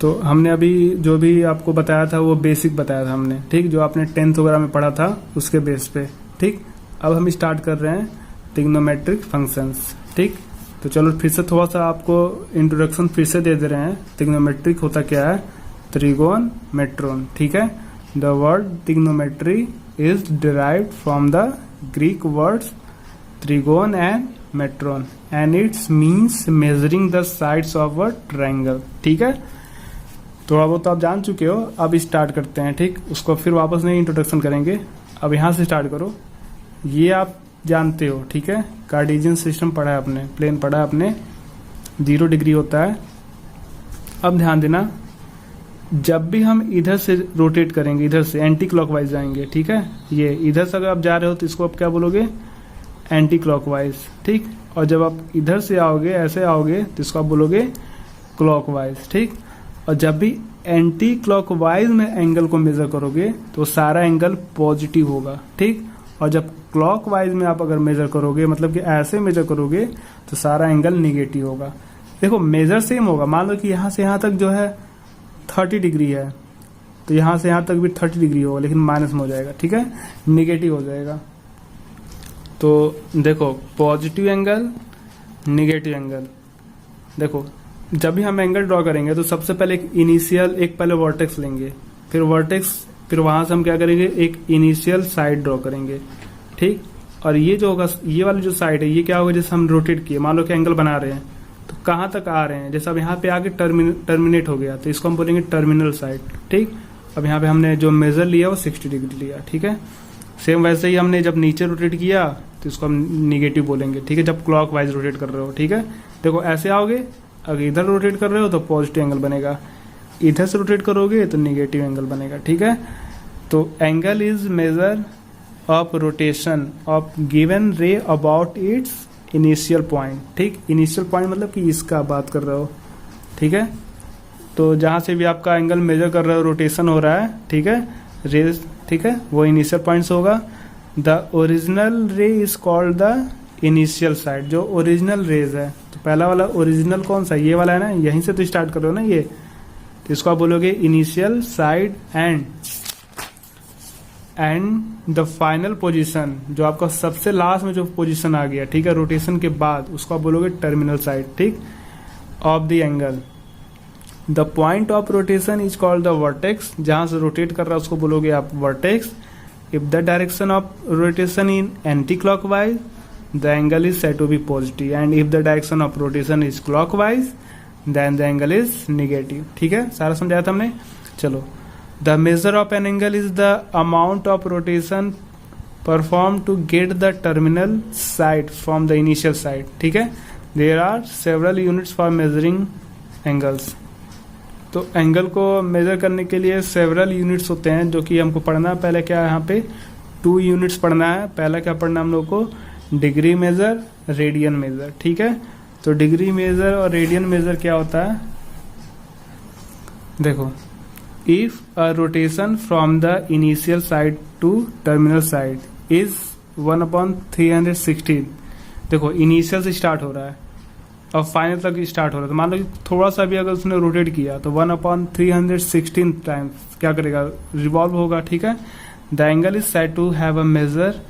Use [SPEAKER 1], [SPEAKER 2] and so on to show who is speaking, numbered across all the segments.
[SPEAKER 1] तो हमने अभी जो भी आपको बताया था वो बेसिक बताया था हमने, ठीक, जो आपने 10th वगैरह में पढ़ा था उसके बेस पे, ठीक। अब हम स्टार्ट कर रहे हैं ट्रिग्नोमेट्रिक फंक्शंस, ठीक। तो चलो फिर से थोड़ा सा आपको इंट्रोडक्शन फिर से दे रहे हैं। ट्रिग्नोमेट्रिक होता क्या है? त्रिकोण मेट्रोन, ठीक है। The word trigonometry is derived from the Greek words trikon and metron and it's means measuring the sides of a triangle, ठीक है। थोड़ा बहुत तो आप जान चुके हो, अब स्टार्ट करते हैं, ठीक। उसको फिर वापस नहीं इंट्रोडक्शन करेंगे, अब यहाँ से स्टार्ट करो। ये आप जानते हो, ठीक है, कार्टेशियन सिस्टम पढ़ा है आपने, प्लेन पढ़ा है आपने, 0 डिग्री होता है। अब ध्यान देना, जब भी हम इधर से रोटेट करेंगे, इधर से एंटी क्लॉकवाइज जाएंगे, ठीक है। ये इधर से अगर आप जा रहे हो तो इसको आप क्या बोलोगे? एंटी क्लॉकवाइज, ठीक। और जब आप इधर से आओगे, ऐसे आओगे, तो इसको आप बोलोगे क्लॉकवाइज, ठीक। और जब भी एंटी क्लॉकवाइज में एंगल को मेजर करोगे तो सारा एंगल पॉजिटिव होगा, ठीक। और जब क्लॉकवाइज में आप अगर मेजर करोगे, मतलब कि ऐसे मेजर करोगे, तो सारा एंगल निगेटिव होगा। देखो मेजर सेम होगा, मान लो कि यहाँ से यहाँ तक जो है 30 डिग्री है, तो यहाँ से यहाँ तक भी 30 डिग्री होगा, लेकिन माइनस में हो जाएगा, ठीक है, निगेटिव हो जाएगा। तो देखो पॉजिटिव एंगल, निगेटिव एंगल, देखो जब भी हम एंगल ड्रॉ करेंगे तो सबसे पहले एक इनिशियल, एक पहले वर्टेक्स लेंगे, फिर वर्टेक्स, फिर वहां से हम क्या करेंगे? एक इनिशियल साइड ड्रॉ करेंगे, ठीक। और ये जो होगा, ये वाली जो साइड है, ये क्या होगा? जैसे हम रोटेट किए, मान लो कि एंगल बना रहे हैं, तो कहाँ तक आ रहे हैं? जैसे अब यहाँ पे आके टर्मिनेट हो गया, तो इसको हम बोलेंगे टर्मिनल साइड, ठीक। अब यहाँ पे हमने जो मेजर लिया वो 60 डिग्री लिया, ठीक है। सेम वैसे ही हमने जब नीचे रोटेट किया तो इसको हम निगेटिव बोलेंगे, ठीक है, जब क्लॉक वाइज रोटेट कर रहे हो, ठीक है। देखो ऐसे आओगे, अगर इधर रोटेट कर रहे हो तो पॉजिटिव एंगल बनेगा, इधर से रोटेट करोगे तो निगेटिव एंगल बनेगा, ठीक है। तो angle is measure of rotation of given रे अबाउट इट्स इनिशियल पॉइंट, ठीक। इनिशियल पॉइंट मतलब कि इसका बात कर रहे हो, ठीक है। तो जहां से भी आपका एंगल मेजर कर रहे हो, रोटेशन हो रहा है, ठीक है, रेज, ठीक है, वो इनिशियल पॉइंट होगा। द ओरिजिनल रे is called the initial side, जो ओरिजिनल रेज है। तो पहला वाला ओरिजिनल कौन सा? ये वाला है ना, यहीं से तो स्टार्ट कर रहे हो ना ये, तो इसको आप बोलोगे initial side and the final position, जो आपका सबसे लास्ट में जो पोजीशन आ गया, ठीक है, रोटेशन के बाद, उसको आप बोलोगे टर्मिनल साइड, ठीक, of the angle. The point of rotation is called the vertex, जहां से रोटेट कर रहा है उसको बोलोगे आप vertex. If the direction of rotation in anti clockwise the angle is said to be positive and if the direction of rotation is clockwise then the angle is negative, ठीक है, सारा समझाया था हमने। चलो, the measure of an angle is the amount of rotation performed to get the terminal side from the initial side, ठीक है। there are several units for measuring angles, तो एंगल को मेजर करने के लिए सेवरल यूनिट्स होते हैं, जो कि हमको पढ़ना है। पहले क्या है, यहाँ पे 2 यूनिट्स पढ़ना है। पहला क्या पढ़ना है हम लोग को? डिग्री मेजर, रेडियन मेजर, ठीक है। तो डिग्री मेजर और रेडियन मेजर क्या होता है? देखो, if a rotation from the initial side to terminal side is 1/316, देखो इनिशियल से स्टार्ट हो रहा है और फाइनल तक स्टार्ट हो रहा है, तो मान लो कि थोड़ा सा भी अगर उसने रोटेट किया तो 1/316 टाइम्स क्या करेगा? रिवॉल्व होगा, ठीक है। The angle is said to have a measure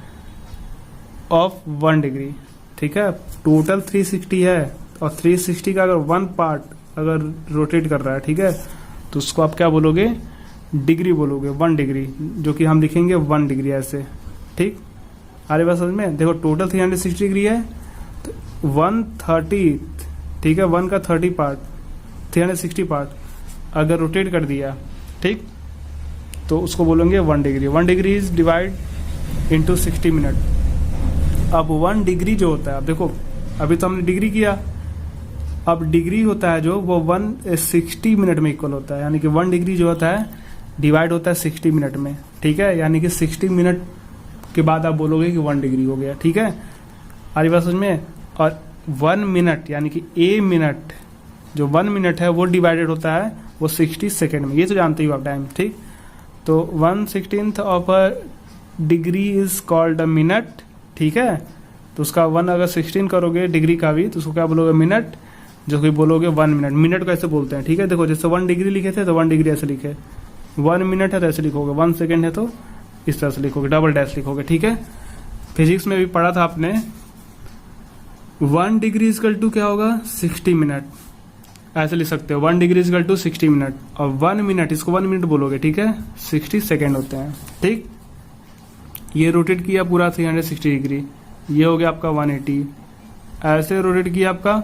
[SPEAKER 1] of 1 degree, ठीक है। टोटल 360 है और 360 का अगर 1 पार्ट अगर रोटेट कर रहा है, ठीक है, तो उसको आप क्या बोलोगे? डिग्री बोलोगे, 1 डिग्री, जो कि हम लिखेंगे 1 डिग्री ऐसे, ठीक। अरे बस समझ में, देखो टोटल 360 डिग्री है, तो 130, ठीक है, 1 का 30 पार्ट, 360 पार्ट अगर रोटेट कर दिया, ठीक, तो उसको बोलेंगे 1 degree. 1 degree is divide into 60 minute. अब 1 डिग्री जो होता है, अब देखो अभी तो हमने डिग्री किया, अब डिग्री होता है जो वो 160 मिनट में इक्वल होता है, यानी कि 1 डिग्री जो होता है डिवाइड होता है 60 मिनट में, ठीक है। यानी कि 60 मिनट के बाद आप बोलोगे कि 1 डिग्री हो गया, ठीक है। आरी बात समझ में। और 1 मिनट यानी कि ए मिनट, जो 1 मिनट है वो डिवाइडेड होता है वो 60 सेकेंड में, ये तो जानते ही हो आप टाइम, ठीक। तो 1/16 of a degree is called a minute, ठीक है। तो उसका 1 अगर 16 करोगे डिग्री का भी, तो उसको क्या बोलोगे? मिनट। जो कि बोलोगे 1 मिनट, मिनट को ऐसे बोलते हैं, ठीक है। देखो जैसे 1 डिग्री लिखे थे तो 1 डिग्री ऐसे लिखे, 1 मिनट है तो ऐसे लिखोगे, 1 सेकेंड है तो इस तरह से लिखोगे, डबल डैश लिखोगे, ठीक है। फिजिक्स में भी पढ़ा था आपने 1 डिग्री इक्वल टू क्या होगा 60 मिनट, ऐसे लिख सकते हो 1 डिग्री इक्वल टू 60 मिनट, और 1 मिनट इसको 1 मिनट बोलोगे, ठीक है, 60 सेकेंड होते हैं, ठीक। ये रोटेट किया पूरा 360 डिग्री, ये हो गया आपका 180, ऐसे रोटेट किया आपका,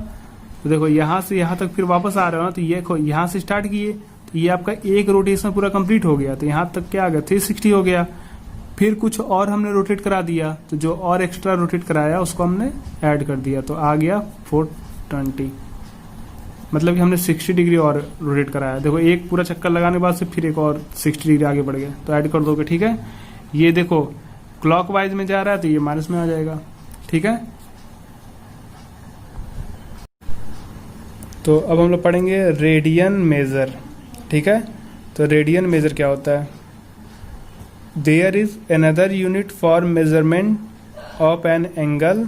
[SPEAKER 1] तो देखो यहां से यहां तक फिर वापस आ रहे हो ना, तो ये यहां से स्टार्ट किए तो ये आपका एक रोटेशन पूरा कंप्लीट हो गया, तो यहां तक क्या आ गया 360 हो गया। फिर कुछ और हमने रोटेट करा दिया, तो जो और एक्स्ट्रा रोटेट कराया उसको हमने ऐड कर दिया, तो आ गया 420, मतलब कि हमने 60 डिग्री और रोटेट कराया। देखो एक पूरा चक्कर लगाने के बाद से फिर एक और 60 डिग्री आगे बढ़ गया, तो ऐड कर दोगे, ठीक है। ये देखो क्लॉकवाइज में जा रहा है तो ये माइनस में आ जाएगा, ठीक है। तो अब हम लोग पढ़ेंगे रेडियन मेजर, ठीक है। तो रेडियन मेजर क्या होता है, there is another unit for measurement of an angle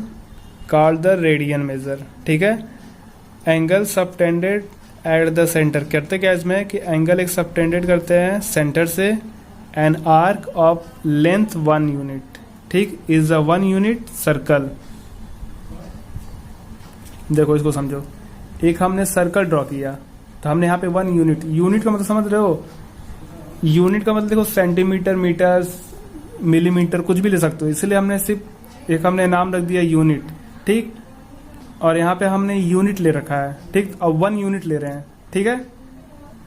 [SPEAKER 1] called the radian measure, ठीक है। Angle subtended at the centre, करते क्या इसमें कि एंगल एक सबटेंडेड करते हैं सेंटर से, an arc of length 1 unit, ठीक, इज अ 1 यूनिट सर्कल। देखो इसको समझो, एक हमने सर्कल ड्रॉ किया तो हमने यहाँ पे 1 यूनिट, यूनिट का मतलब समझ रहे हो, यूनिट का मतलब देखो सेंटीमीटर, मीटर, मिलीमीटर कुछ भी ले सकते हो, इसलिए हमने सिर्फ एक हमने नाम रख दिया यूनिट, ठीक। और यहाँ पे हमने यूनिट ले रखा है, ठीक, और 1 यूनिट ले रहे हैं, ठीक है।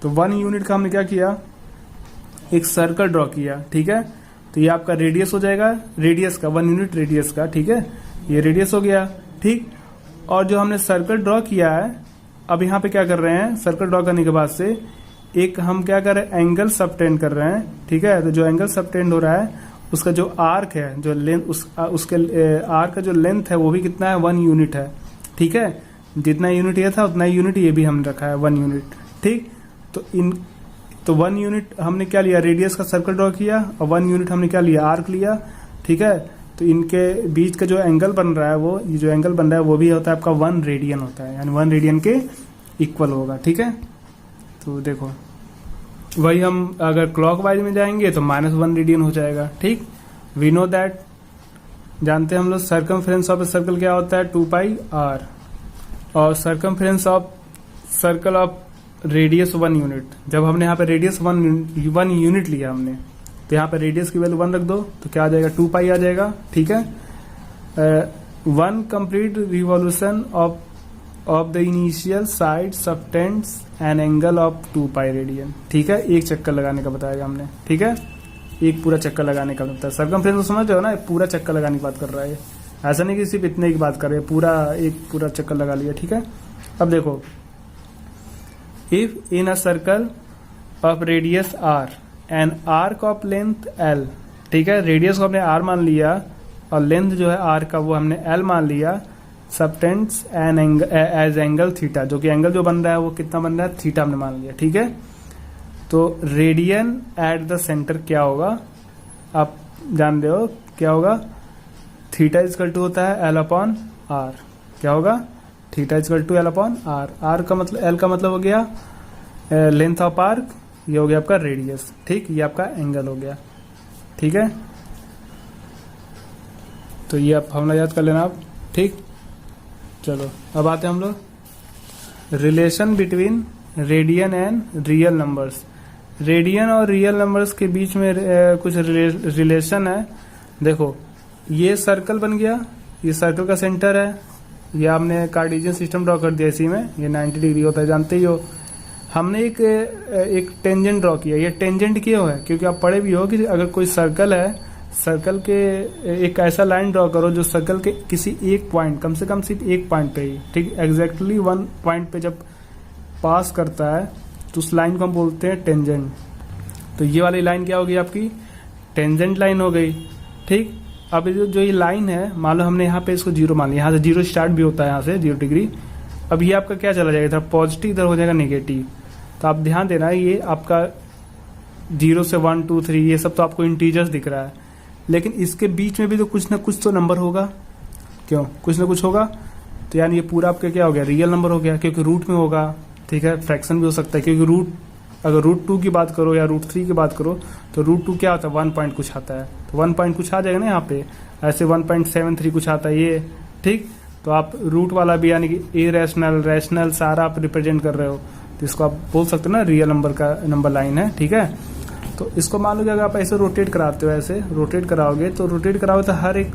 [SPEAKER 1] तो 1 यूनिट का हमने क्या किया, एक सर्कल ड्रॉ किया, ठीक है। तो ये आपका रेडियस हो जाएगा, रेडियस का 1 यूनिट रेडियस का, ठीक है, ये रेडियस हो गया, ठीक। और जो हमने सर्कल ड्रॉ किया है, अब यहाँ पे क्या कर रहे हैं, सर्कल ड्रॉ करने के बाद से एक हम क्या कर रहे हैं, एंगल सबटेंड कर रहे हैं, ठीक है। तो जो एंगल सबटेंड हो रहा है उसका जो आर्क है, जो लेंथ, उसके आर्क का जो लेंथ है वो भी कितना है 1 यूनिट है, ठीक है। जितना यूनिट ये था उतना यूनिट ये भी हमने रखा है 1 यूनिट, ठीक। तो 1 यूनिट हमने क्या लिया, रेडियस का सर्कल ड्रॉ किया, और 1 यूनिट हमने क्या लिया, आर्क लिया, ठीक है। तो इनके बीच का जो एंगल बन रहा है, वो ये जो एंगल बन रहा है वो भी होता है आपका 1 रेडियन होता है, यानी 1 रेडियन के इक्वल होगा, ठीक है। तो देखो वही हम अगर क्लॉकवाइज में जाएंगे तो -1 रेडियन हो जाएगा, ठीक। वी नो दैट, जानते हैं हम लोग सर्कमफ्रेंस ऑफ ए सर्कल क्या होता है 2πr, और circumference of circle of radius 1 unit. जब हमने यहाँ पे रेडियस 1 यूनिट लिया हमने, तो यहाँ पे रेडियस की वैल्यू 1 रख दो तो क्या आ जाएगा 2π आ जाएगा, ठीक है। 1 complete revolution of the initial side subtends an angle of 2π radian, ठीक है। एक चक्कर लगाने का बताया हमने, ठीक है, एक पूरा चक्कर लगाने का बताया। सर्कमफ्रेंस को समझ रहे हो ना, पूरा चक्कर लगाने की बात कर रहा है, ऐसा नहीं कि सिर्फ इतने की बात कर रहे हैं, पूरा चक्कर लगा लिया, ठीक है। अब देखो, if in a circle of radius r an arc of length l, ठीक है, रेडियस को हमने r मान लिया और लेंथ जो है r का वो हमने l मान लिया, subtends an as angle theta, जो कि एंगल जो बन रहा है वो कितना बन रहा है, थीटा हमने मान लिया, ठीक है। तो रेडियन एट द सेंटर क्या होगा, आप जान रहे हो क्या होगा, थीटा इजकल टू होता है l/r, क्या होगा, theta is equal to l/r, r का मतलब, l का मतलब हो गया लेंथ ऑफ आर्क, ये हो गया आपका रेडियस, ठीक, ये आपका एंगल हो गया, ठीक है। तो ये आप फॉर्मूला याद कर लेना आप, ठीक। चलो अब आते हैं हम लोग relation between radian and real numbers. Radian और रियल नंबर्स के बीच में कुछ रिलेशन है। देखो ये सर्कल बन गया, ये सर्कल का सेंटर है, ये हमने कार्टेशियन सिस्टम ड्रॉ कर दिया, इसी में ये 90 डिग्री होता है, जानते ही हो। हमने एक टेंजेंट ड्रॉ किया, ये टेंजेंट क्यों है, क्योंकि आप पढ़े भी हो कि अगर कोई सर्कल है, सर्कल के एक ऐसा लाइन ड्रॉ करो जो सर्कल के किसी एक पॉइंट, कम से कम सिर्फ एक पॉइंट पे ही, ठीक, एग्जैक्टली 1 पॉइंट पे जब पास करता है तो उस लाइन को हम बोलते हैं टेंजेंट। तो ये वाली लाइन क्या होगी आपकी, टेंजेंट लाइन हो गई, ठीक। अब जो ये लाइन है, मान लो हमने यहाँ पे इसको 0 मान लिया, यहाँ से 0 स्टार्ट भी होता है, यहाँ से 0 डिग्री। अब ये आपका क्या चला जाएगा, इधर पॉजिटिव, इधर हो जाएगा नेगेटिव। तो आप ध्यान देना, ये आपका 0 से 1 2 3 ये सब तो आपको इंटीजर्स दिख रहा है, लेकिन इसके बीच में भी तो कुछ ना कुछ तो नंबर होगा, क्यों, कुछ ना कुछ होगा। तो यानी ये पूरा आपका क्या हो गया, रियल नंबर हो गया, क्योंकि रूट में होगा, ठीक है। फ्रैक्शन भी हो सकता है, क्योंकि रूट अगर √2 की बात करो या √3 की बात करो तो √2 क्या होता है, 1 पॉइंट कुछ आता है, तो 1 पॉइंट कुछ आ जाएगा ना यहाँ पे। ऐसे 1.73 कुछ आता है ये, ठीक। तो आप रूट वाला भी यानी कि इरेशनल रैशनल सारा आप रिप्रेजेंट कर रहे हो, तो इसको आप बोल सकते हो ना रियल नंबर का नंबर लाइन है, ठीक है। तो इसको मान लो कि अगर आप ऐसे रोटेट कराते हो, ऐसे रोटेट कराओगे तो रोटेट कराओगे तो हर एक,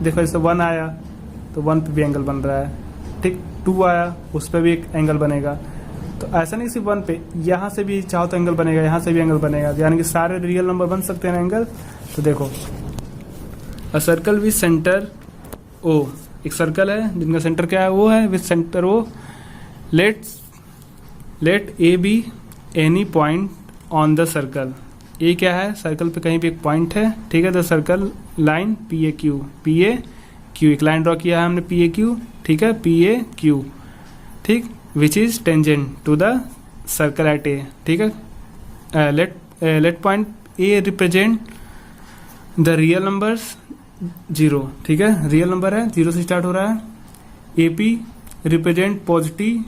[SPEAKER 1] देखो ऐसे 1 आया तो 1 पे भी एंगल बन रहा है, ठीक। 2 आया उस पर भी एक एंगल बनेगा। तो ऐसा नहीं सिर्फ 1 पे, यहाँ से भी चाहो तो एंगल बनेगा, यहाँ से भी एंगल बनेगा, यानी कि सारे रियल नंबर बन सकते हैं एंगल। तो देखो a circle with centre O, एक सर्कल है जिनका सेंटर क्या है, वो है with centre O, let A be any point on the circle. A क्या है, सर्कल पे कहीं भी एक पॉइंट है, ठीक है। द सर्कल लाइन PAQ, एक लाइन ड्रॉ किया है हमने PAQ, ठीक है, PAQ, ठीक, which is tangent to the circle at A, ठीक है। Let point A represent the real numbers 0, ठीक है, रियल नंबर है, 0 से स्टार्ट हो रहा है। AP represent positive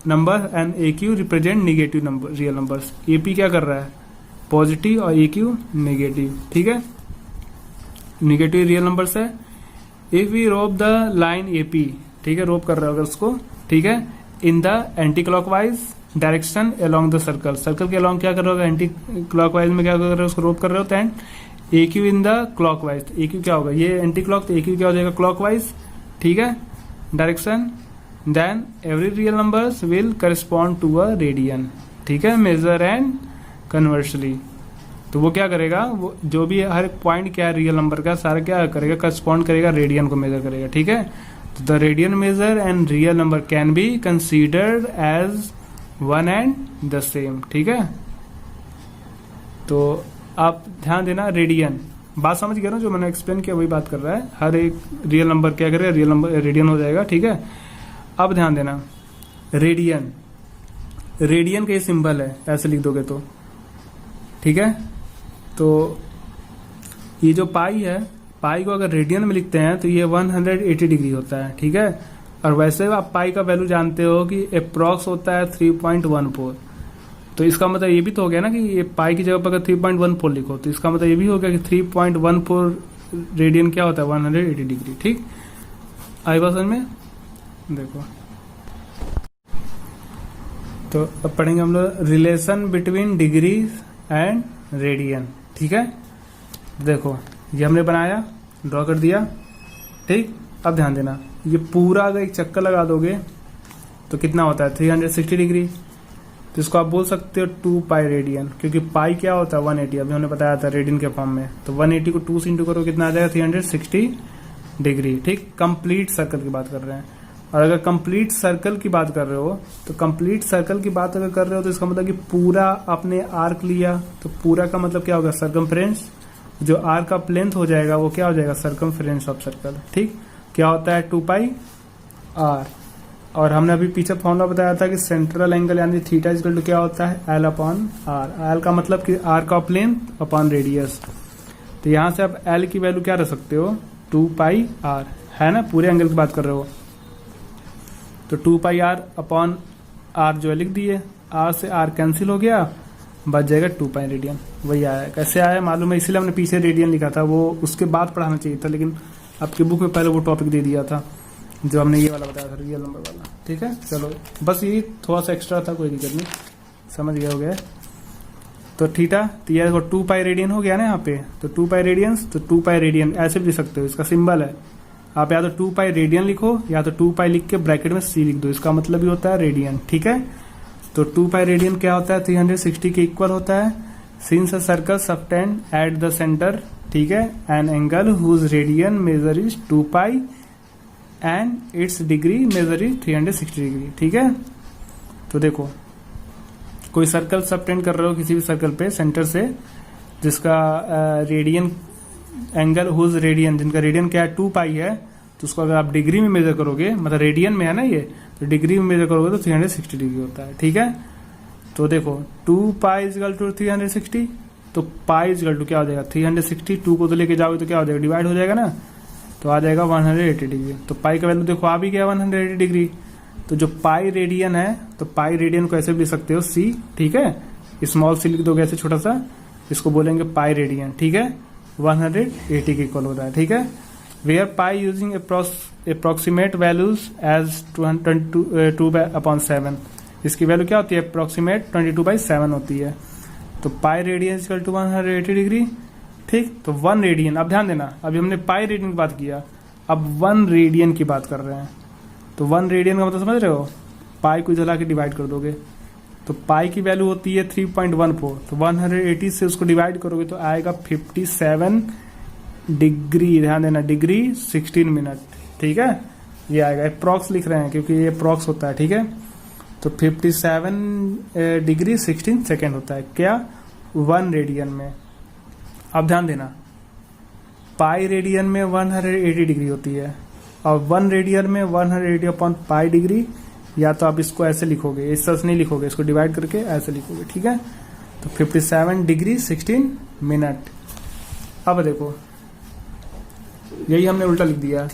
[SPEAKER 1] number and AQ represent negative number, real numbers. AP क्या कर रहा है, पॉजिटिव, और AQ नेगेटिव, ठीक है, निगेटिव रियल नंबर्स है। If we rope the line AP, ठीक है, रोप कर रहे हो अगर उसको, ठीक है, in the anti clockwise direction along the circle, circle के अलोंग क्या कर रहे हो, एंटी क्लॉकवाइज में क्या कर रहे हो, उसको रोप कर रहे हो, तो and AQ in the clockwise, AQ क्या होगा, ये एंटी क्लॉक, तो AQ क्या हो जाएगा, क्लॉकवाइज, ठीक है, direction. Then every real numbers will correspond to a radian, ठीक है, मेजर एंड कन्वर्सली। तो वो क्या करेगा, वो जो भी हर पॉइंट क्या है रियल नंबर का, सारा क्या करेगा, करस्पॉन्ड करेगा, रेडियन को मेजर करेगा, ठीक है। तो the radian measure and real number can be considered as one and the same, ठीक है। तो आप ध्यान देना, रेडियन बात समझ गए ना, जो मैंने एक्सप्लेन किया वही बात कर रहा है, हर एक रियल नंबर क्या करेगा, रियल नंबर रेडियन हो जाएगा, ठीक है। अब ध्यान देना, रेडियन, रेडियन का ये सिंबल है, ऐसे लिख दोगे तो, ठीक है। तो ये जो पाई है, पाई को अगर रेडियन में लिखते हैं तो ये 180 डिग्री होता है, ठीक है। और वैसे आप पाई का वैल्यू जानते हो कि अप्रॉक्स होता है 3.14, तो इसका मतलब ये भी तो हो गया ना कि ये पाई की जगह पर अगर 3.14 लिखो तो इसका मतलब ये भी हो गया कि 3.14 रेडियन क्या होता है, 180 डिग्री, ठीक। आई बात समझ में, देखो। तो अब पढ़ेंगे हम लोग relation between degree and radian, ठीक है। देखो ये हमने बनाया, ड्रॉ कर दिया, ठीक। अब ध्यान देना, ये पूरा अगर एक चक्कर लगा दोगे तो कितना होता है, 360 डिग्री। तो इसको आप बोल सकते हो 2 पाई रेडियन, क्योंकि पाई क्या होता है 180, अभी हमने बताया था रेडियन के फॉर्म में। तो 180 को 2 से इंटू करो, कितना आ जाएगा, 360 डिग्री, ठीक। कंप्लीट सर्कल की बात कर रहे हैं। और अगर कंप्लीट सर्कल की बात कर रहे हो, तो कंप्लीट सर्कल की बात अगर कर रहे हो तो इसका मतलब कि पूरा आपने आर्क लिया, तो पूरा का मतलब क्या होगा, सर्कमफ्रेंस। जो आर्क का लेंथ हो जाएगा वो क्या हो जाएगा, सर्कमफ्रेंस ऑफ सर्कल, ठीक। क्या होता है, 2 पाई r। और हमने अभी पीछे फॉर्मूला बताया था कि सेंट्रल एंगल यानी थीटा इक्वल टू क्या होता है, L अपॉन R। L का मतलब कि arc of length upon radius. तो यहां से आप L की वैल्यू क्या रख सकते हो, 2 पाई r, है ना, पूरे एंगल की बात कर रहे हो। तो 2 पाई r अपॉन r जो है लिख दिए, r से r कैंसिल हो गया, बच जाएगा 2 पाई रेडियन। वही आया, कैसे आया मालूम है, इसीलिए हमने पीछे रेडियन लिखा था, वो उसके बाद पढ़ाना चाहिए था, लेकिन आपकी बुक में पहले वो टॉपिक दे दिया था जो हमने ये वाला बताया था, रियल नंबर वाला, ठीक है। चलो बस ये थोड़ा सा एक्स्ट्रा था, कोई दिक्कत नहीं, समझ गया, हो गया। तो थीटा, तो ये 2 पाई रेडियन हो गया ना यहाँ पे, तो 2 पाई रेडियंस, तो 2 पाई रेडियन ऐसे भी लिख सकते हो, इसका सिंबल है। आप या तो 2 पाई रेडियन लिखो या तो 2 पाई लिख के ब्रैकेट में c लिख दो, इसका मतलब भी होता है रेडियन, ठीक है। तो 2 पाई रेडियन क्या होता है, 360 के इक्वल होता है। Since a circle subtend at the centre, ठीक है, an angle whose radian measure is 2 pi and its degree measure is 360 degree, ठीक है। तो देखो कोई सर्कल सबटेंड कर रहे हो किसी भी सर्कल पे सेंटर से, जिसका रेडियन एंगल हुज रेडियन, जिनका रेडियन क्या है 2 पाई है, तो उसको अगर आप डिग्री में मेजर करोगे, मतलब रेडियन में है ना ये, तो डिग्री में मेजर करोगे तो 360 डिग्री होता है, ठीक है। तो देखो 2 पाई इजकल टू 360, तो पाई इजकल टू क्या हो जाएगा, 360, 2 को तो लेके जाओगे तो क्या हो जाएगा, डिवाइड हो जाएगा ना। तो आ जाएगा 180 डिग्री। तो पाई का वैल्यू देखो आ भी गया 180 डिग्री। तो जो पाई रेडियन है, तो पाई रेडियन को ऐसे भी लिख सकते हो सी, ठीक है, स्मॉल सी लिख दोगे ऐसे छोटा सा, इसको बोलेंगे पाई रेडियन, ठीक है, 180 के इक्वल होता है, ठीक है। Where pi using approximate values as 2/7, इसकी वैल्यू क्या होती है, अप्रोक्सीमेट 22/7 होती है। तो pi radian equal to 180 degree, ठीक। तो 1 रेडियन, अब ध्यान देना, अभी हमने पाई रेडियन की बात किया, अब 1 रेडियन की बात कर रहे हैं। तो 1 रेडियन का मतलब समझ रहे हो, पाई को इधर लाके डिवाइड कर दोगे, तो पाई की वैल्यू होती है 3.14, तो 180 से उसको डिवाइड करोगे तो आएगा 57 डिग्री, ध्यान देना, डिग्री 16 मिनट, ठीक है, ये आएगा। अप्रॉक्स लिख रहे हैं क्योंकि ये अप्रॉक्स होता है, ठीक है। तो 57 डिग्री 16 सेकेंड होता है क्या, 1 रेडियन में। अब ध्यान देना, पाई रेडियन में 180 डिग्री होती है और 1 रेडियन में 180 अपॉन पाई डिग्री, या तो आप इसको ऐसे लिखोगे, इस तरह से नहीं लिखोगे, इसको डिवाइड करके ऐसे लिखोगे, ठीक है। तो 57 डिग्री 16 मिनट। अब देखो यही हमने उल्टा लिख दिया,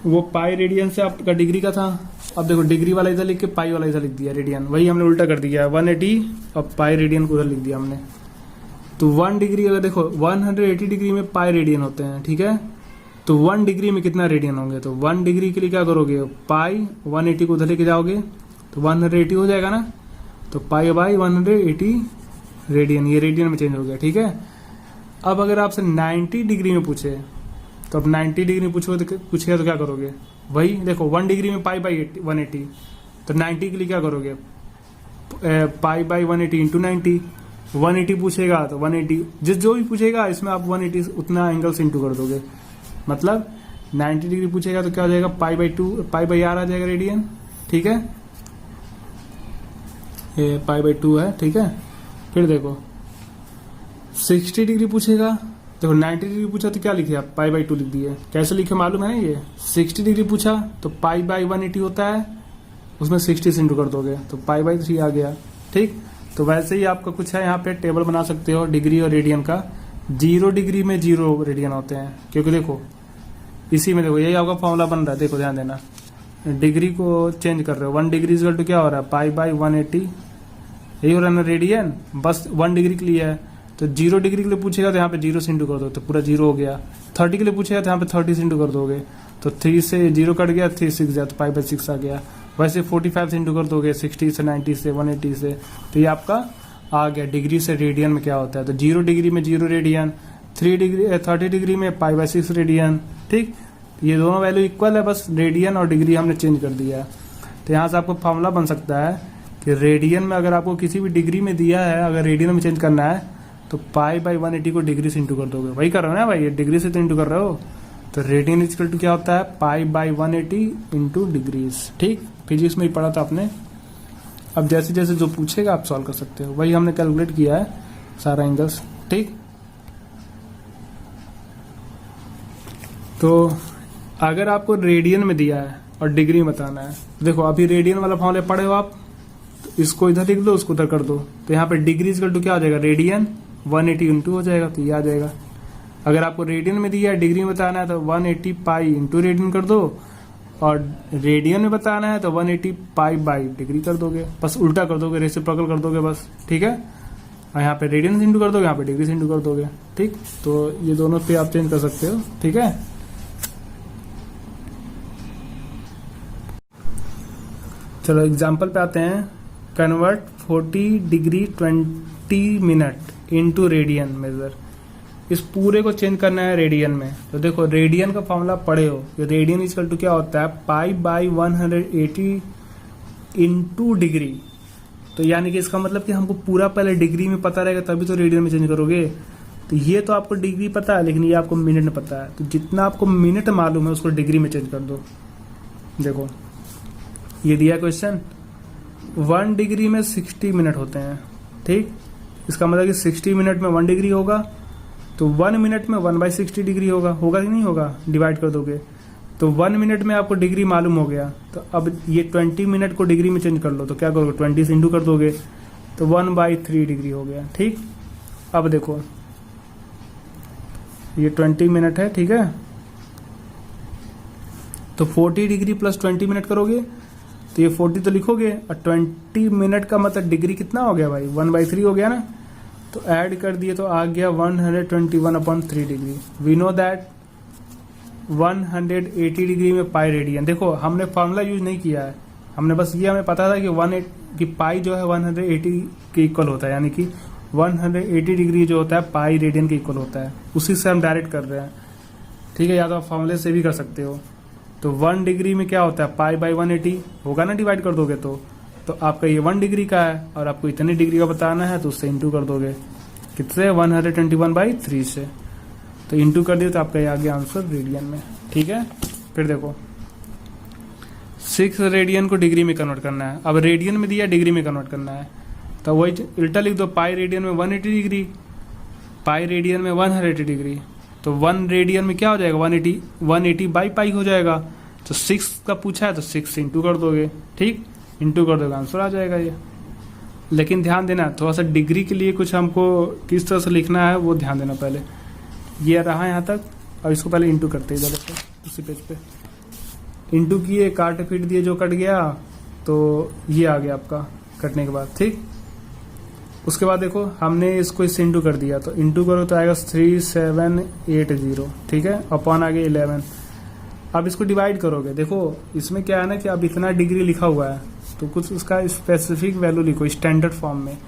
[SPEAKER 1] वो पाई रेडियन से आपका डिग्री का था, अब देखो डिग्री वाला इधर लिख के पाई वाला इधर लिख दिया रेडियन, वही हमने उल्टा कर दिया 180 और पाई रेडियन को उधर लिख दिया हमने। तो 1 डिग्री, अगर देखो 180 डिग्री में पाई रेडियन होते हैं, ठीक है, तो 1 डिग्री में कितना रेडियन होंगे, तो 1 डिग्री के लिए क्या करोगे, पाई 180 को उधर लेके जाओगे तो 180 हो जाएगा ना, तो पाई बाई 180 रेडियन, ये रेडियन में चेंज हो गया, ठीक है। अब अगर आपसे 90 डिग्री में पूछे, तो अब 90 डिग्री में पूछेगा तो क्या करोगे, वही देखो 1 डिग्री में पाई बाई 180, तो 90 के लिए क्या करोगे, पाई बाई 180 इंटू 90, 180 पूछेगा तो 180, जो भी पूछेगा इसमें आप 180 उतना एंगल से इंटू कर दोगे, मतलब 90 डिग्री पूछेगा तो क्या हो जाएगा, pi by 2, pi by r आ जाएगा रेडियन, ठीक है, ये पाई बाई 2 है, ठीक है। फिर देखो 60 डिग्री पूछेगा, देखो 90 डिग्री पूछा तो क्या लिखे आप, पाई बाई 2 लिख दिए, कैसे लिखे मालूम है ये, 60 डिग्री पूछा तो पाई बाई 180 होता है, उसमें 60 से इंटू कर दोगे तो पाई बाई 3 आ गया, ठीक। तो वैसे ही आपका कुछ है, यहाँ पे टेबल बना सकते हो डिग्री और रेडियन का। 0 डिग्री में 0 रेडियन होते हैं, क्योंकि देखो इसी में देखो यही आपका फॉर्मूला बन रहा है, देखो ध्यान देना, डिग्री को चेंज कर रहे हो, 1 डिग्री इक्वल टू क्या हो रहा है, पाई बाई 180, यही हो रहा है ना रेडियन, बस 1 डिग्री के लिए है। तो 0 डिग्री के लिए पूछेगा तो यहाँ पे 0 से इंटू कर दो तो पूरा 0 हो गया, 30 के लिए पूछेगा तो यहाँ पे 30 से इंटू कर दोगे तो 3 से 0 कट गया, 3 6 गया तो पाई बाई 6 आ गया। वैसे 45 से इंटू कर दोगे, 60 से 90 से 180 से, तो ये आपका आ गया डिग्री से रेडियन में क्या होता है। तो 0 डिग्री में 0 रेडियन, 30 डिग्री में पाई बाई 6 रेडियन, ठीक। ये दोनों वैल्यू इक्वल है, बस रेडियन और डिग्री हमने चेंज कर दिया है। तो यहाँ से आपको फॉर्मूला बन सकता है कि रेडियन में अगर आपको किसी भी डिग्री में दिया है, अगर रेडियन में चेंज करना है तो पाई बाई 180 को डिग्री से इंटू कर दोगे, वही कर रहे हो ना भाई, ये डिग्री से तो इंटू कर रहे हो। तो रेडियन इक्वल टू क्या होता है, पाई बाई 180 इंटू डिग्रीज, ठीक। फिजिक्स में ही पढ़ा था आपने। अब जैसे जैसे जो पूछेगा आप सॉल्व कर सकते हो, वही हमने कैलकुलेट किया है सारा एंगल्स, ठीक। तो अगर आपको रेडियन में दिया है और डिग्री में बताना है, देखो अभी रेडियन वाला फॉर्मूला पढ़े हो आप, तो इसको इधर लिख दो, उसको उधर कर दो, तो यहाँ पे डिग्री इक्वल टू क्या हो जाएगा, रेडियन 180 इंटू हो जाएगा, तो ये आ जाएगा। अगर आपको रेडियन में दिया है, डिग्री में बताना है तो 180 पाई इंटू रेडियन कर दो, और रेडियन में बताना है तो 180 पाई बाई डिग्री कर दोगे, बस उल्टा कर दोगे, रेसिप्रोकल कर दोगे बस, ठीक है। और यहाँ पे रेडियन से इंटू कर दोगे, यहाँ पे डिग्री से इंटू कर दोगे, ठीक। तो ये दोनों पे आप चेंज कर सकते हो, ठीक है। चलो एग्जाम्पल पे आते हैं। Convert 40 degree 20 minute into radian major. इस पूरे को चेंज करना है रेडियन में। तो देखो रेडियन का फॉर्मूला पढ़े हो, रेडियन इक्वल टू क्या होता है, पाई बाई 180 इंटू डिग्री। तो यानी कि इसका मतलब कि हमको पूरा पहले डिग्री में पता रहेगा तभी तो रेडियन में चेंज करोगे। तो ये तो आपको डिग्री पता है, लेकिन ये आपको मिनट में पता है, तो जितना आपको मिनट मालूम है उसको डिग्री में चेंज कर दो। देखो ये दिया क्वेश्चन, 1 डिग्री में 60 मिनट होते हैं, ठीक। इसका मतलब कि 60 मिनट में 1 डिग्री होगा, तो 1 मिनट में 1/60 डिग्री होगा कि नहीं होगा, डिवाइड कर दोगे तो 1 मिनट में आपको डिग्री मालूम हो गया। तो अब ये 20 मिनट को डिग्री में चेंज कर लो, तो क्या करोगे, 20 से इंटू कर दोगे तो 1/3 डिग्री हो गया, ठीक। अब देखो ये 20 मिनट है, ठीक है। तो 40 डिग्री प्लस 20 मिनट करोगे तो ये 40 तो लिखोगे, और 20 मिनट का मतलब डिग्री कितना हो गया भाई, 1/3 हो गया ना। तो ऐड कर दिए तो आ गया 121/3 degree. We know that 180 degree में पाई रेडियन। देखो हमने फॉर्मूला यूज नहीं किया है, हमने बस ये हमें पता था कि पाई जो है 180 के इक्वल होता है, यानी कि 180 डिग्री जो होता है पाई रेडियन के इक्वल होता है, उसी से हम डायरेक्ट कर रहे हैं, ठीक है। या तो आप फॉर्मूले से भी कर सकते हो। तो 1 डिग्री में क्या होता है, पाई बाई 180 होगा ना, डिवाइड कर दोगे तो आपका ये 1 डिग्री का है, और आपको इतनी डिग्री का बताना है तो उससे इंटू कर दोगे, कितने 121/3 से, तो इंटू कर दिए तो आपका ये आ गया आंसर रेडियन में, ठीक है। फिर देखो 6 रेडियन को डिग्री में कन्वर्ट करना है। अब रेडियन में दिया, डिग्री में कन्वर्ट करना है, तो वही उल्टा लिख दो, पाई रेडियन में 180 डिग्री, पाई रेडियन में 180 डिग्री, तो 1 रेडियन में क्या हो जाएगा, 180 बाई पाई हो जाएगा। तो 6 का पूछा है तो 6 इंटू कर दोगे, ठीक, इंटू कर दोगे आंसर आ जाएगा ये। लेकिन ध्यान देना, थोड़ा सा डिग्री के लिए कुछ हमको किस तरह से लिखना है वो ध्यान देना। पहले ये रहा यहाँ तक, और इसको पहले इंटू करते इधर से, दूसरे पेज पे इंटू किए, काट पीट दिए, जो कट गया तो ये आ गया आपका कटने के बाद, ठीक। उसके बाद देखो हमने इसको इससे इंटू कर दिया, तो इंटू करो तो आएगा 3780, ठीक है, अपॉन आगे 11। अब इसको डिवाइड करोगे, देखो इसमें क्या है ना कि अब इतना डिग्री लिखा हुआ है तो कुछ उसका स्पेसिफिक वैल्यू लिखो स्टैंडर्ड फॉर्म में।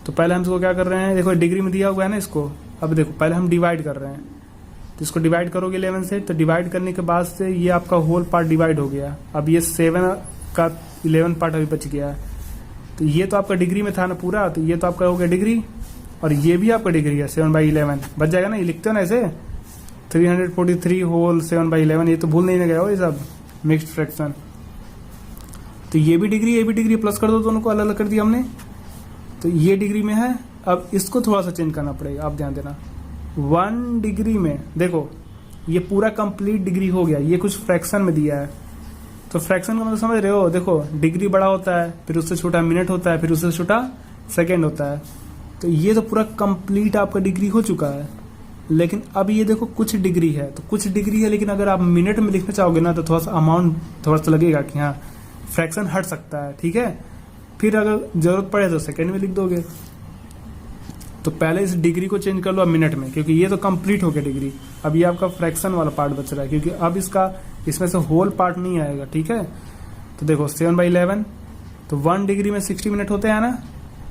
[SPEAKER 1] तो पहले हम इसको क्या कर रहे हैं, देखो डिग्री में दिया हुआ है ना इसको, अब देखो पहले हम डिवाइड कर रहे हैं, तो इसको डिवाइड करोगे 11 से, तो डिवाइड करने के बाद से ये आपका होल पार्ट डिवाइड हो गया। अब ये 7 का 11 पार्ट अभी बच गया है, तो ये तो आपका डिग्री में था ना पूरा, तो ये तो आपका हो गया डिग्री, और ये भी आपका डिग्री है 7/11 बच जाएगा ना, ये लिखते हो ना ऐसे 343 होल 7/11, ये तो भूल नहीं गया हो ये सब मिक्स्ड फ्रैक्शन। तो ये भी डिग्री, ये भी डिग्री, प्लस कर दो, दोनों को अलग अलग कर दिया हमने, तो ये डिग्री में है। अब इसको थोड़ा सा चेंज करना पड़ेगा, आप ध्यान देना। 1 डिग्री में देखो ये पूरा कंप्लीट डिग्री हो गया, ये कुछ फ्रैक्शन में दिया है, तो फ्रैक्शन का मतलब समझ रहे हो, देखो डिग्री बड़ा होता है, फिर उससे छोटा मिनट होता है, फिर उससे छोटा सेकेंड होता है, तो ये तो पूरा कंप्लीट आपका डिग्री हो चुका है। लेकिन अब ये देखो कुछ डिग्री है, तो कुछ डिग्री है, लेकिन अगर आप मिनट में लिखना चाहोगे ना तो थोड़ा सा अमाउंट थोड़ा सा लगेगा कि हाँ फ्रैक्शन हट सकता है, ठीक है। फिर अगर जरूरत पड़े तो सेकेंड में लिख दोगे। तो पहले इस डिग्री को चेंज कर लो अब मिनट में, क्योंकि ये तो कंप्लीट हो गया डिग्री। अब ये आपका फ्रैक्शन वाला पार्ट बच रहा है, क्योंकि अब इसमें से होल पार्ट नहीं आएगा, ठीक है। तो देखो 7/11, तो 1 डिग्री में 60 मिनट होते हैं ना,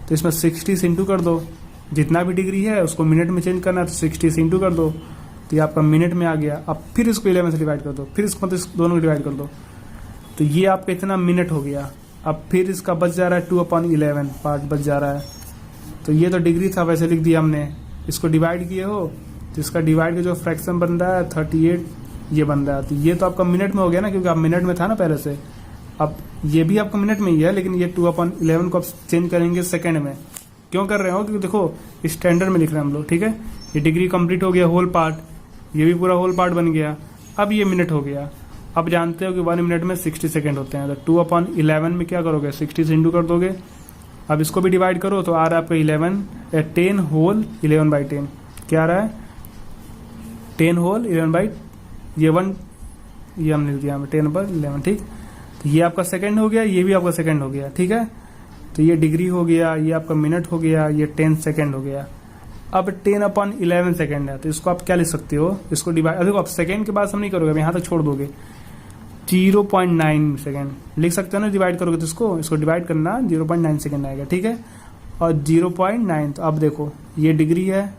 [SPEAKER 1] तो इसमें 60 से इंटू कर दो, जितना भी डिग्री है उसको मिनट में चेंज करना है, तो 60 से इंटू कर दो, तो ये आपका मिनट में आ गया। अब फिर इसको 11 से डिवाइड कर दो, फिर इसको मतलब दोनों को डिवाइड कर दो, तो ये आपका इतना मिनट हो गया। अब फिर इसका बच जा रहा है 2/11 पार्ट बच जा रहा है, तो ये तो डिग्री था वैसे लिख दिया हमने, इसको डिवाइड किए हो तो इसका डिवाइड का जो फ्रैक्शन बन रहा है 38 ये बन रहा है, तो ये तो आपका मिनट में हो गया ना, क्योंकि आप मिनट में था ना पहले से। अब ये भी आपका मिनट में ही है, लेकिन ये 2/11 को आप चेंज करेंगे सेकेंड में। क्यों कर रहे हो, क्योंकि देखो स्टैंडर्ड में लिख रहे हैं हम लोग, ठीक है। ये डिग्री कंप्लीट हो गया होल पार्ट, ये भी पूरा होल पार्ट बन गया, अब ये मिनट हो गया। अब जानते हो कि 1 मिनट में 60 सेकेंड होते हैं, तो 2/11 में क्या करोगे 60 से इंटू कर दोगे। अब इसको भी डिवाइड करो तो आ रहा है आपका 10 होल 11/10, क्या आ रहा है 10 होल 11 ये 1 ये हमने लिख दिया 10/11, ठीक। तो ये आपका सेकंड हो गया, ये भी आपका सेकंड हो गया, ठीक है। तो ये डिग्री हो गया, ये आपका मिनट हो गया, ये 10 सेकंड हो गया। अब 10/11 सेकंड है, तो इसको आप क्या लिख सकते हो, इसको डिवाइड, देखो आप सेकंड के बाद हम नहीं करोगे, यहाँ तक छोड़ दोगे, 0.9 सेकेंड लिख सकते हो ना, डिवाइड करोगे तो इसको डिवाइड करना 0.9 सेकेंड आएगा, ठीक है। और 0.9, तो अब देखो ये डिग्री है,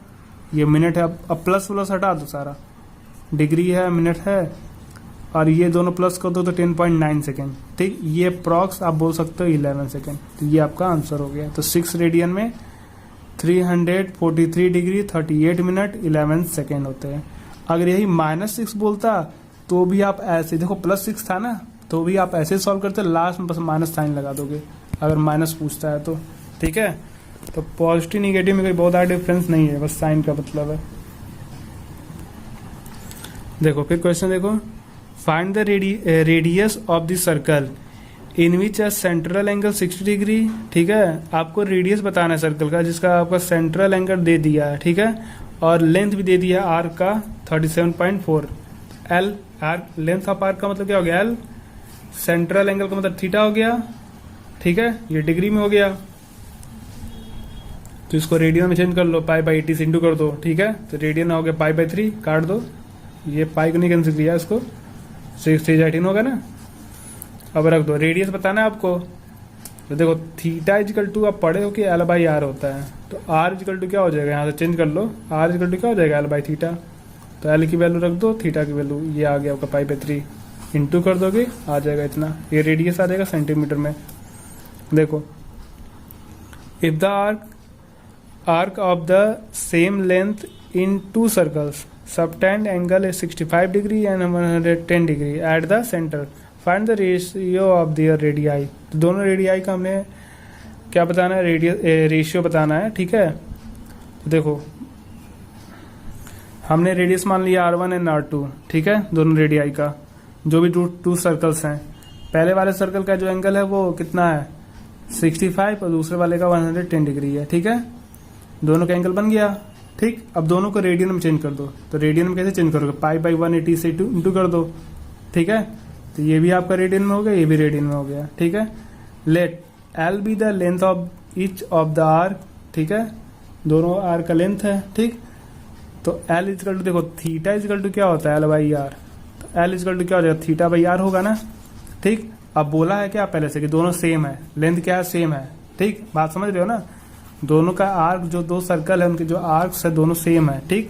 [SPEAKER 1] ये मिनट है, अब प्लस प्लस हटा दो सारा, डिग्री है मिनट है, और ये दोनों प्लस कर दो तो 10.9 सेकेंड, ठीक। ये प्रॉक्स आप बोल सकते हो 11 सेकेंड, तो ये आपका आंसर हो गया। तो 6 रेडियन में 343 डिग्री 38 मिनट 11 सेकेंड होते हैं। अगर यही -6 बोलता तो भी आप ऐसे, देखो +6 था ना, तो भी आप ऐसे सॉल्व करते, लास्ट में बस माइनस साइन लगा दोगे अगर माइनस पूछता है तो, ठीक है। तो पॉजिटिव निगेटिव में कोई बहुत बड़ा डिफरेंस नहीं है, बस साइन का मतलब है। देखो फिर क्वेश्चन देखो, find the radius of the circle in which a central angle 60 degree, ठीक है। आपको रेडियस बताना है सर्कल का जिसका आपका सेंट्रल एंगल दे दिया है, ठीक है, और लेंथ भी दे दिया आर्क का 37.4। L arc length of arc का मतलब क्या हो गया, एल। सेंट्रल एंगल का मतलब थीटा हो गया, ठीक है, ये डिग्री में हो गया। तो इसको रेडियन में चेंज कर लो, पाई बाई 80 से इंटू कर दो, ठीक है। तो रेडियन हो गया पाई बाई 3, काट दो, ये पाई को नहीं कैंसिल किया, इसको 6 3 18 होगा ना। अब रख दो, रेडियस बताना है आपको। तो देखो थीटा इजिकल टू आप पढ़े हो कि एल बाई आर होता है, तो आर इजिकल टू क्या हो जाएगा, यहाँ से चेंज कर लो, आर इजिकल टू क्या हो जाएगा, एल बाई थीटा। तो एल की वैल्यू रख दो, थीटा की वैल्यू ये आ गया आपका पाई बाई 3, इंटू कर दोगे आ जाएगा इतना। ये रेडियस आ जाएगा सेंटीमीटर में। देखो if the arc of the same length in 2 circles subtend angle is 65 degree and 110 degree at the centre, find the ratio of their radii. तो दोनों रेडियाई का हमने क्या बताना है, रेशियो बताना है, ठीक है। तो देखो हमने रेडियस मान लिया R1 एंड R2, ठीक है, दोनों रेडियाई का, जो भी 2 सर्कल्स हैं। पहले वाले सर्कल का जो एंगल है वो कितना है 65 और दूसरे वाले का 110 डिग्री है, ठीक है। दोनों का एंगल बन गया, ठीक। अब दोनों को रेडियन में चेंज कर दो। तो रेडियन में कैसे चेंज करोगे, पाई बाई 180 से इंटू कर दो, ठीक है। तो ये भी आपका रेडियन में हो गया, ये भी रेडियन में हो गया, ठीक है। Let L be the length of each of the arc, ठीक है, दोनों आर्क का लेंथ है, ठीक। तो एल इजकल टू देखो थीटा इजकल टू क्या होता है, एल बाई आर। तो एल इजकल टू क्या हो जाएगा, थीटा बाई आर होगा ना, ठीक। अब बोला है क्या पहले से कि दोनों सेम है, लेंथ क्या है, सेम है, ठीक। बात समझ रहे हो ना, दोनों का आर्क जो 2 सर्कल है उनके जो आर्क्स है दोनों सेम है, ठीक।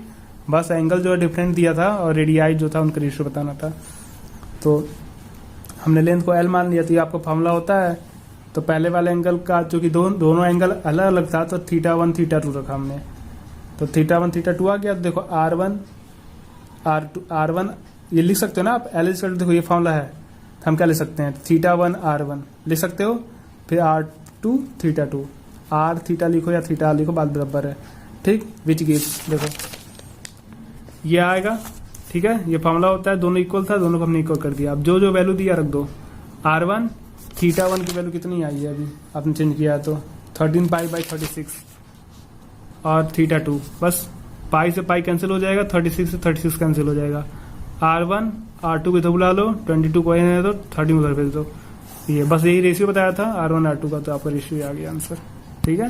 [SPEAKER 1] बस एंगल जो है डिफरेंट दिया था और रेडियाई जो था उनका रेशियो बताना था। तो हमने लेंथ को एल मान लिया, तो ये आपको फॉर्मूला होता है। तो पहले वाले एंगल का जो कि दोनों एंगल अलग अलग था, तो θ1 θ2 रखा हमने। तो θ1 θ2 आ गया। तो देखो R1 ये लिख सकते हो ना आप, एल इक्वल टू देखो ये फॉर्मूला है, तो हम क्या लिख सकते हैं, θ1 R1 लिख सकते हो, फिर R2 θ2, आर थीटा लिखो या थीटा लिखो, बात बराबर है, ठीक। विच गिव्स देखो ये आएगा, ठीक है। ये फॉर्मूला होता है, दोनों इक्वल था, दोनों को हमने इक्वल कर दिया। अब जो वैल्यू दिया रख दो। R1 θ1 की वैल्यू कितनी आई है अभी आपने चेंज किया है, तो 13 पाई बाई 36 और θ2, बस पाई से पाई कैंसिल हो जाएगा, 36 से 36 कैंसिल हो जाएगा। R1 R2 को इधर बुला लो, 22 को इधर दो, 13 उधर भेज दो। ये बस यही रेशियो बताया था R1 R2 का, तो आपका रेशियो आ गया आंसर, ठीक है।